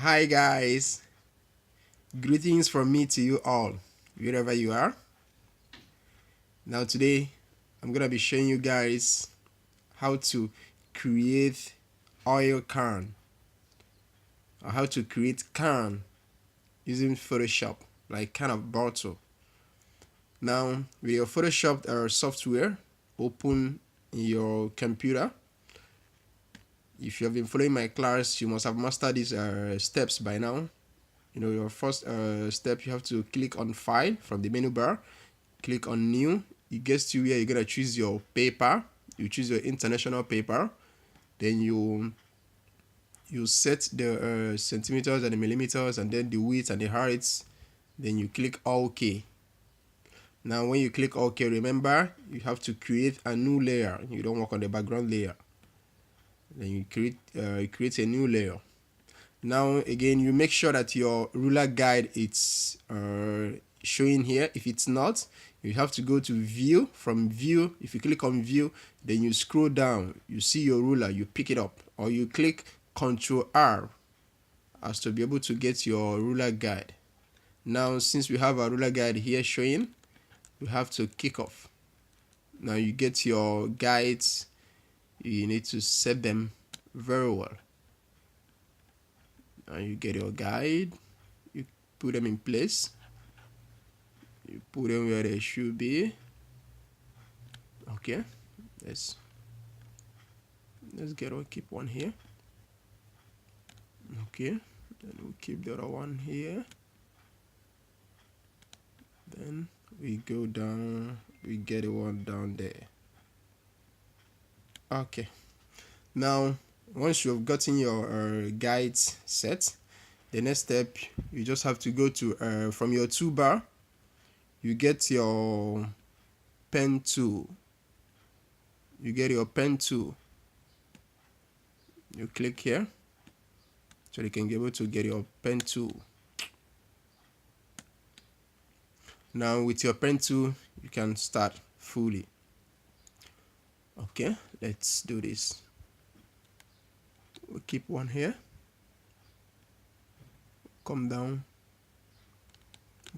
Hi guys, greetings from me to you all, wherever you are. Now today, I'm gonna be showing you guys how to create oil can or how to create can using Photoshop, like kind of bottle. Now with your Photoshop software, open in your computer. If you have been following my class, you must have mastered these steps by now. Your first step, you have to click on File from the menu bar, click on New. It gets to where you're gonna choose your paper. You choose your international paper, then you set the centimeters and the millimeters, and then the width and the heights. Then you click OK. Now when you click OK, remember you have to create a new layer. You don't work on the background layer. Then you create a new layer. Now again, you make sure that your ruler guide is showing here. If it's not, you have to go to view. From view, if you click on view, then you scroll down, you see your ruler, you pick it up, or you click Ctrl R as to be able to get your ruler guide. Now since we have a ruler guide here showing, we have to kick off. Now you get your guides, you need to set them very well. Now you get your guide, you put them in place, you put them where they should be. Okay, let's get or keep one here. Okay, then we'll keep the other one here. Then we go down, we get the one down there. Okay, now once you've gotten your guides set, the next step, you just have to go to from your toolbar, you get your pen tool. You get your pen tool, you click here so you can be able to get your pen tool. Now with your pen tool, you can start fully. Okay, let's do this. We'll keep one here, come down,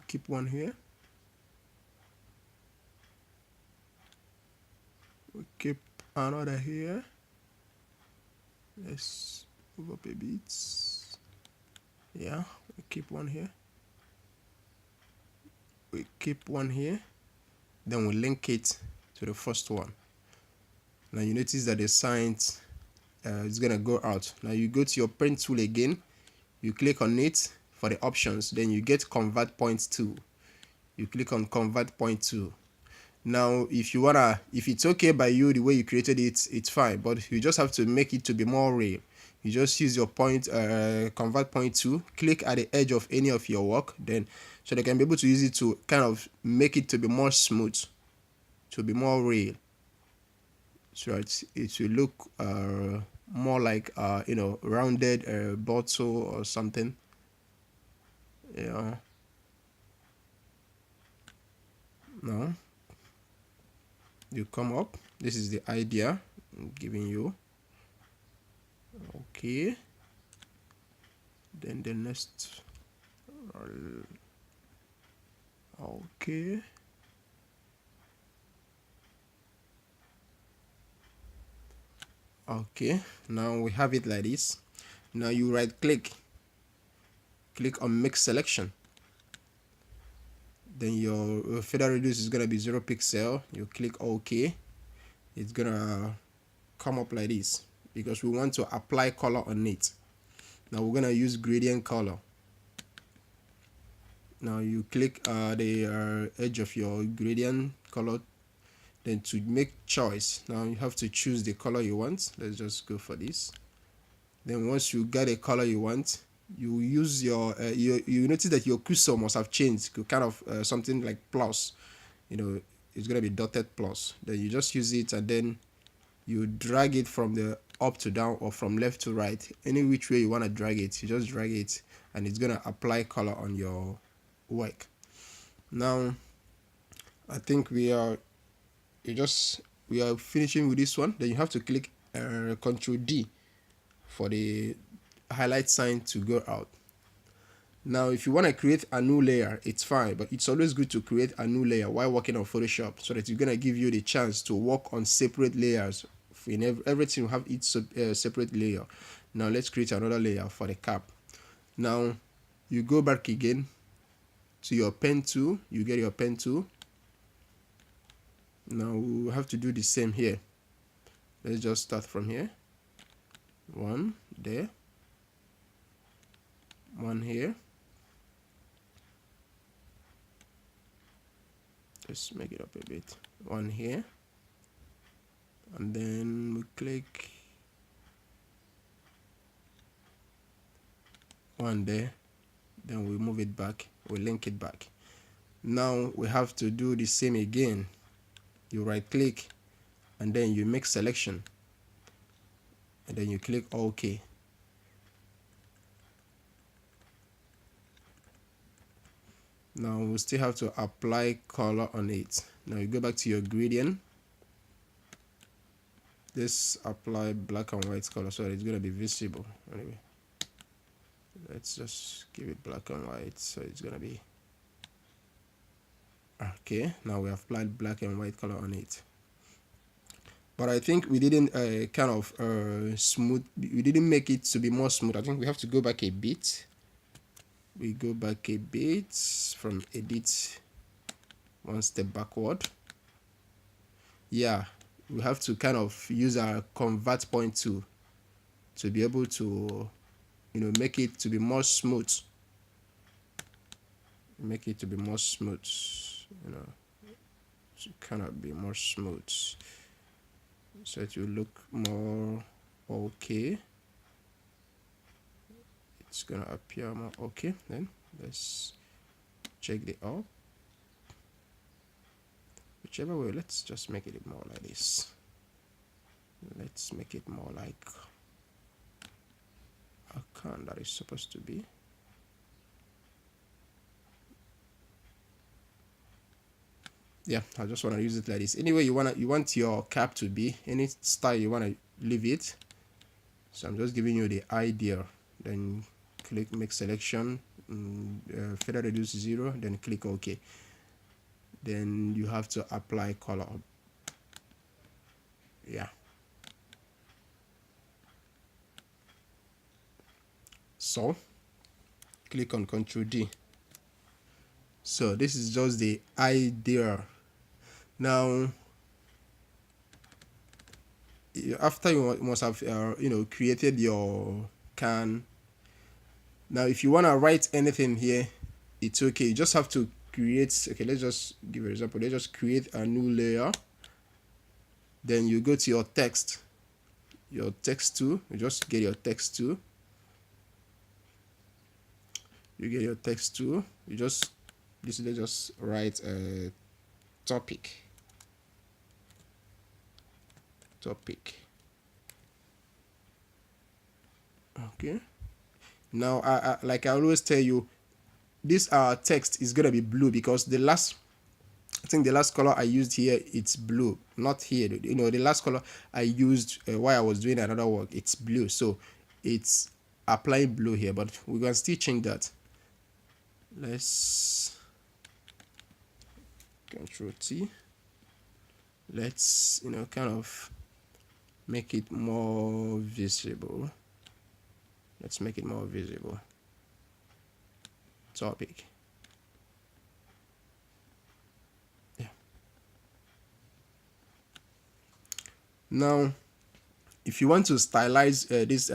keep one here, we'll keep another here. Let's move up a bit. Yeah, we keep one here, we keep one here, then we link it to the first one. Now you notice that the signs is gonna go out. Now you go to your pen tool again, you click on it for the options, then you get convert point tool. You click on convert point tool. Now if it's okay by you the way you created it, it's fine, but you just have to make it to be more real. You just use your convert point tool, click at the edge of any of your work, then so they can be able to use it to kind of make it to be more smooth, to be more real, so it will look more like rounded bottle or something. Yeah. Now you come up, this is the idea I'm giving you. Okay, then the next okay, okay, now we have it like this. Now you right click on make selection, then your feather radius is gonna be 0 pixel. You click OK, it's gonna come up like this because we want to apply color on it. Now we're gonna use gradient color. Now you click the edge of your gradient color, then to make choice, now you have to choose the color you want. Let's just go for this. Then once you get a color you want, you use your you notice that your cursor must have changed, kind of something like plus, it's gonna be dotted plus. Then you just use it and then you drag it from the up to down or from left to right, any which way you want to drag it, you just drag it and it's gonna apply color on your work. Now I think we are finishing with this one. Then you have to click Ctrl D for the highlight sign to go out. Now, if you want to create a new layer, it's fine, but it's always good to create a new layer while working on Photoshop so that it's going to give you the chance to work on separate layers. In everything, you have each separate layer. Now, let's create another layer for the cap. Now, you go back again to your pen tool. You get your pen tool. Now, we have to do the same here. Let's just start from here. One there. One here. Let's make it up a bit. One here, and then we click one there, then we move it back, we link it back. Now we have to do the same again. You right click and then you make selection and then you click OK. Now we still have to apply color on it. Now you go back to your gradient. This apply black and white color so it's going to be visible. Anyway, let's just give it black and white so it's going to be okay. Now we have applied black and white color on it, but I think we didn't kind of smooth. We didn't make it to be more smooth. I think we have to go back a bit. We go back a bit from edit, one step backward. Yeah, we have to kind of use our convert point tool to be able to, make it to be more smooth. Make it to be more smooth, to kind of be more smooth, so it will look more okay. It's gonna appear more okay. Then let's check the up. Whichever way, let's just make it more like this. Let's make it more like a can that is supposed to be. Yeah, I just want to use it like this. Anyway, you want your cap to be any style you want to leave it. So I'm just giving you the idea. Then click make selection, feather reduce 0, then click OK. Then you have to apply color. Yeah. So click on Ctrl D. So this is just the idea. Now, after you must have created your can. Now, if you want to write anything here, it's okay. You just have to create. Okay, let's just give an example. Let's just create a new layer. Then you go to your text tool. You just get your text tool. You get your text tool. You just let's just write a topic. Okay. Now, like I always tell you, this text is gonna be blue because I think the last color I used here, it's blue, not here. The last color I used while I was doing another work, it's blue. So it's applying blue here, but we can still change that. Let's Control T. Let's, kind of make it more visible. Let's make it more visible. Topic. Yeah. Now, if you want to stylize this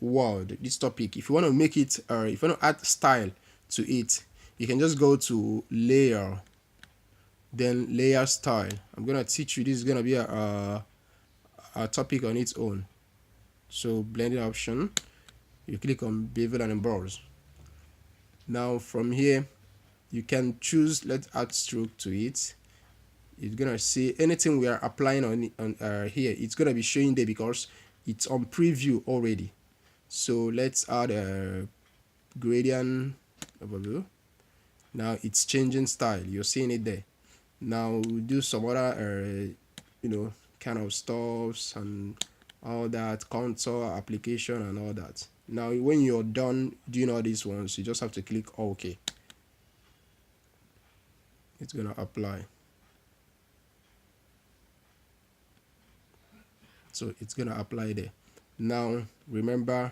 word, this topic, if you want to make it, if you want to add style to it, you can just go to layer, then layer style. I'm gonna teach you. This is gonna be a topic on its own. So blending option, you click on bevel and emboss. Now from here, you can choose let's add stroke to it. You're gonna see anything we are applying on here. It's gonna be showing there because it's on preview already. So let's add a gradient overview. Now it's changing style. You're seeing it there. Now we'll do some other kind of stuffs and all that, contour application and all that. Now when you're done doing all these ones, you just have to click OK. It's gonna apply. So it's gonna apply there. Now remember,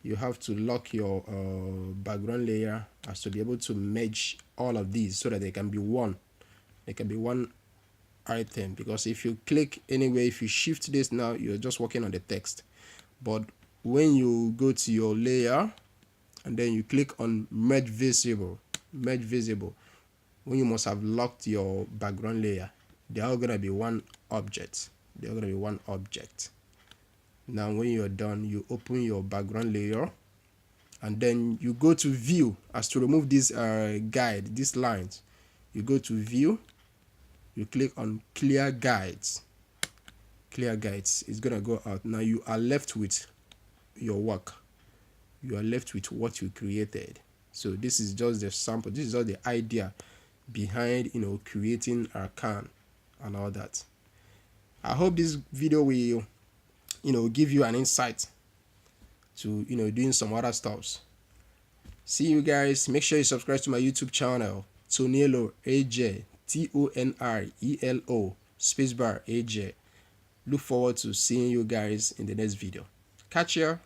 you have to lock your background layer as to be able to merge all of these so that they can be one. They can be one item, because if you click anyway, if you shift this now, you're just working on the text. But when you go to your layer and then you click on merge visible, when you must have locked your background layer, they're all gonna be one object. Now when you're done, you open your background layer and then you go to view. As to remove this guide, these lines, you go to view, you click on clear guides. It's gonna go out. Now you are left with your work. You are left with what you created. So this is just the sample. This is all the idea behind creating Arcan and all that. I hope this video will give you an insight to doing some other stuffs. See you guys. Make sure you subscribe to my YouTube channel, Tonielo AJ, TONRELO spacebar AJ. Look forward to seeing you guys in the next video. Catch ya.